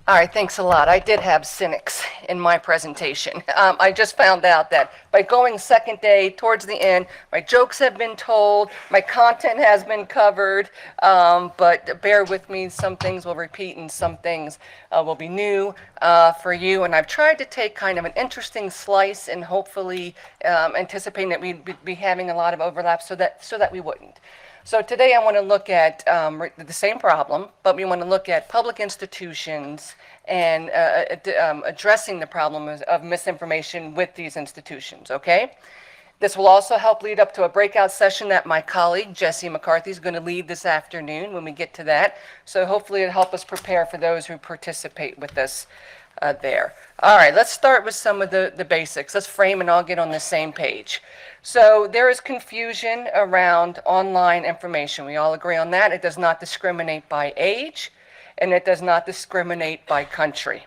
All right, thanks a lot. I did have cynics in my presentation. I just found out that by going second day towards the end, my jokes have been told, my content has been covered, but bear with me, some things will repeat and some things will be new for you. And I've tried to take kind of an interesting slice and hopefully anticipating that we'd be having a lot of overlap so that we wouldn't. So today I want to look at the same problem, but we want to look at public institutions and addressing the problem of misinformation with these institutions, okay? This will also help lead up to a breakout session that my colleague, Jesse McCarthy, is going to lead this afternoon when we get to that. So hopefully it'll help us prepare for those who participate with us there. All right, let's start with some of the basics. Let's frame and all get on the same page. So there is confusion around online information. We all agree on that. It does not discriminate by age, and it does not discriminate by country.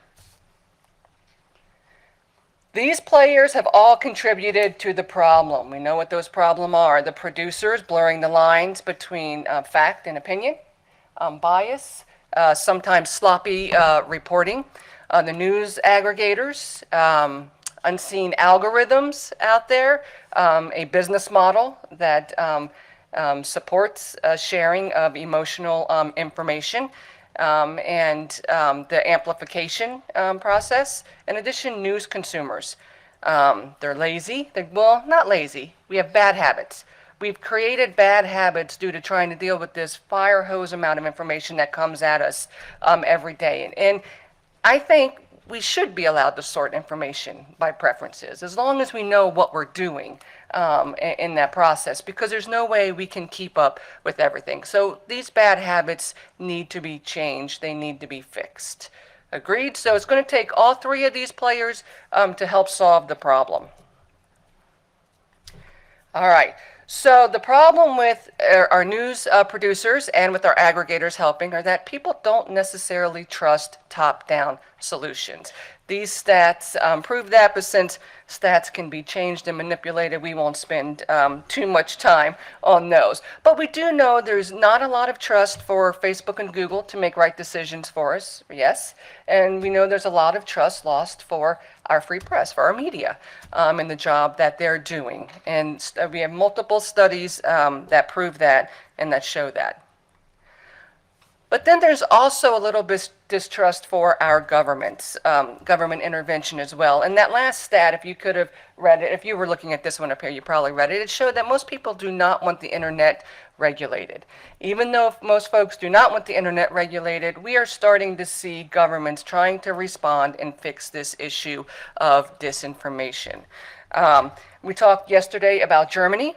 These players have all contributed to the problem. We know what those problems are. The producers blurring the lines between fact and opinion, bias, sometimes sloppy reporting, the news aggregators, unseen algorithms out there, a business model that supports sharing of emotional information, and the amplification process. In addition, news consumers. They're lazy. Well, not lazy. We have bad habits. We've created bad habits due to trying to deal with this fire hose amount of information that comes at us every day. And I think we should be allowed to sort information by preferences, as long as we know what we're doing in that process, because there's no way we can keep up with everything. So these bad habits need to be changed. They need to be fixed. Agreed? So it's going to take all three of these players to help solve the problem. All right. So the problem with our news producers and with our aggregators helping are that people don't necessarily trust top-down solutions. These stats prove that, but since stats can be changed and manipulated, we won't spend too much time on those. But we do know there's not a lot of trust for Facebook and Google to make right decisions for us, yes. And we know there's a lot of trust lost for our free press, for our media, and the job that they're doing. And we have multiple studies that prove that and that show that. But then there's also a little bit distrust for our governments, government intervention as well. And that last stat, if you could have read it, if you were looking at this one up here, you probably read it. It showed that most people do not want the internet regulated. Even though most folks do not want the internet regulated, we are starting to see governments trying to respond and fix this issue of disinformation. We talked yesterday about Germany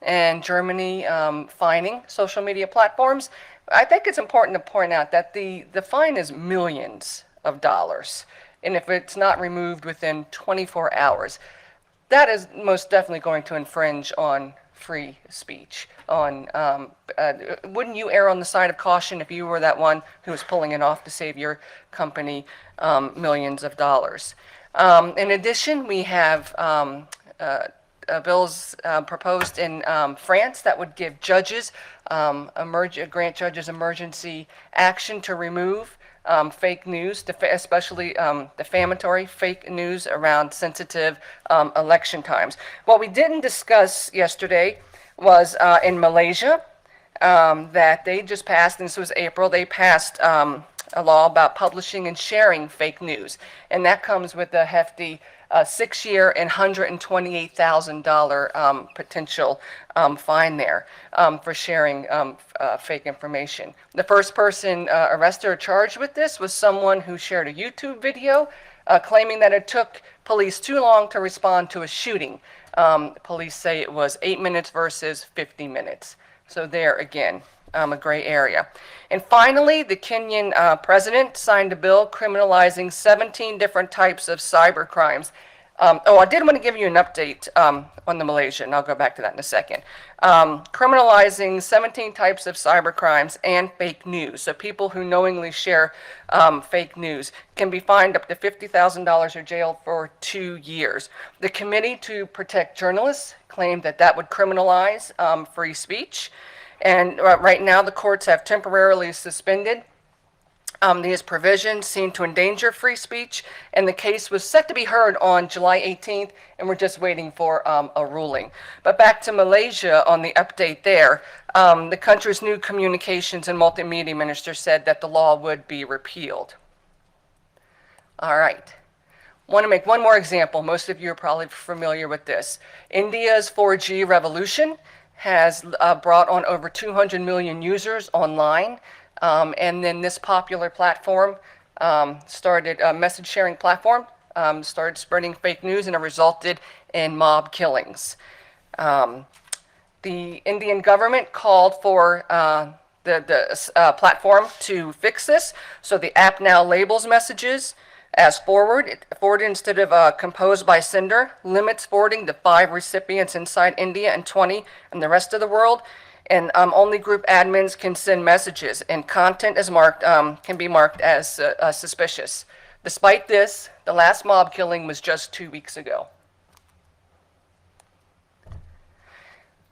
and Germany fining social media platforms. I think it's important to point out that the fine is millions of dollars, and if it's not removed within 24 hours, that is most definitely going to infringe on free speech. Wouldn't you err on the side of caution if you were that one who was pulling it off to save your company millions of dollars? In addition, we have bills proposed in France that would give judges, grant judges emergency action to remove fake news, especially defamatory fake news around sensitive election times. What we didn't discuss yesterday was in Malaysia that they just passed, and this was April, they passed a law about publishing and sharing fake news. And that comes with a hefty 6-year and $128,000 potential fine there for sharing fake information. The first person arrested or charged with this was someone who shared a YouTube video claiming that it took police too long to respond to a shooting. Police say it was 8 minutes versus 50 minutes. So there again, a gray area. And finally, the Kenyan president signed a bill criminalizing 17 different types of cyber crimes. I did want to give you an update on the Malaysia, and I'll go back to that in a second. Criminalizing 17 types of cyber crimes and fake news. So people who knowingly share fake news can be fined up to $50,000 or jailed for 2 years. The Committee to Protect Journalists claimed that that would criminalize free speech. And right now the courts have temporarily suspended These provisions seem to endanger free speech, and the case was set to be heard on July 18th, and we're just waiting for a ruling. But back to Malaysia on the update there, the country's new communications and multimedia minister said that the law would be repealed. All right. Want to make one more example. Most of you are probably familiar with this. India's 4G revolution has brought on over 200 million users online. And then this popular platform started a message sharing platform, started spreading fake news, and it resulted in mob killings. The Indian government called for the platform to fix this. So the app now labels messages as forwarded instead of composed by sender, limits forwarding to 5 recipients inside India and 20 in the rest of the world. And only group admins can send messages, and content is marked can be marked as suspicious. Despite this, the last mob killing was just 2 weeks ago.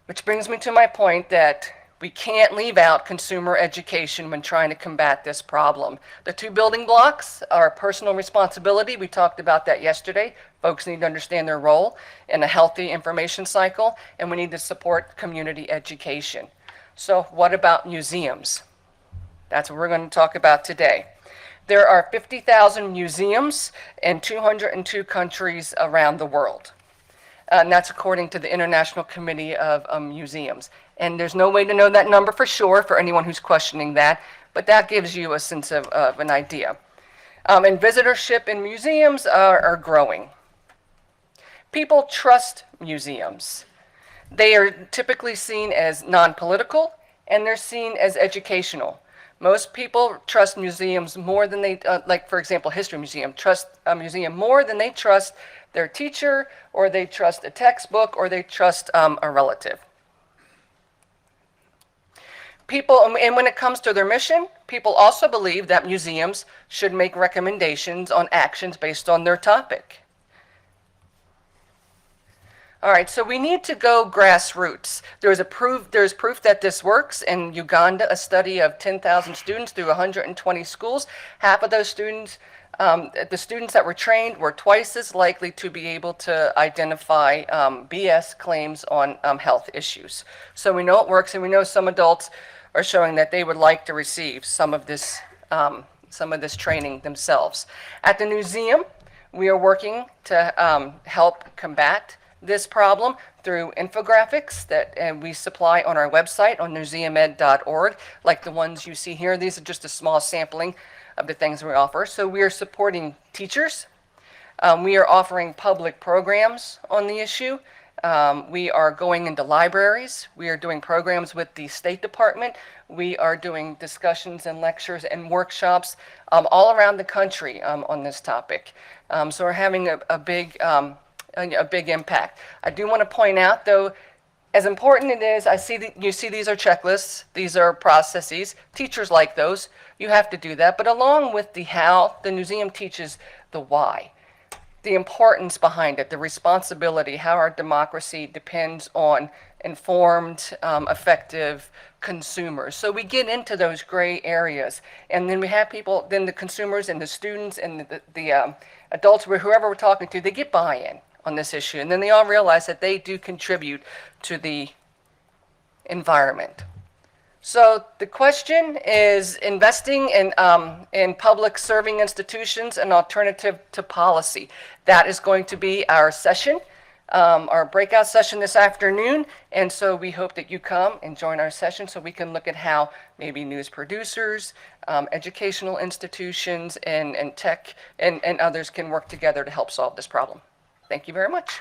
Which brings me to my point that we can't leave out consumer education when trying to combat this problem. The 2 building blocks are personal responsibility. We talked about that yesterday. Folks need to understand their role in a healthy information cycle, and we need to support community education. So what about museums? That's what we're going to talk about today. There are 50,000 museums in 202 countries around the world. And that's according to the International Committee of Museums. And there's no way to know that number for sure for anyone who's questioning that, but that gives you a sense of an idea. And visitorship in museums are growing. People trust museums. They are typically seen as non-political, and they're seen as educational. Most people trust museums more than they, like for example, History Museum, trust a museum more than they trust their teacher, or they trust a textbook, or they trust a relative. People, and when it comes to their mission, people also believe that museums should make recommendations on actions based on their topic. All right, so we need to go grassroots. There's proof that this works. In Uganda, a study of 10,000 students through 120 schools, half of those students, the students that were trained were twice as likely to be able to identify BS claims on health issues. So we know it works, and we know some adults are showing that they would like to receive some of this training themselves. At the museum, we are working to help combat this problem through infographics that we supply on our website on museumed.org, like the ones you see here. These are just a small sampling of the things we offer. So we are supporting teachers. We are offering public programs on the issue. We are going into libraries. We are doing programs with the State Department. We are doing discussions and lectures and workshops all around the country on this topic. So we're having a big impact. I do want to point out, though, as important it is, you see these are checklists, these are processes. Teachers like those. You have to do that. But along with the how, the museum teaches the why, the importance behind it, the responsibility, how our democracy depends on informed, effective consumers. So we get into those gray areas, and then we have people, then the consumers and the students and the adults, whoever we're talking to, they get buy-in on this issue, and then they all realize that they do contribute to the environment. So the question is investing in public serving institutions, an alternative to policy. That is going to be our session, our breakout session this afternoon, and so we hope that you come and join our session so we can look at how maybe news producers, educational institutions, and tech and others can work together to help solve this problem. Thank you very much.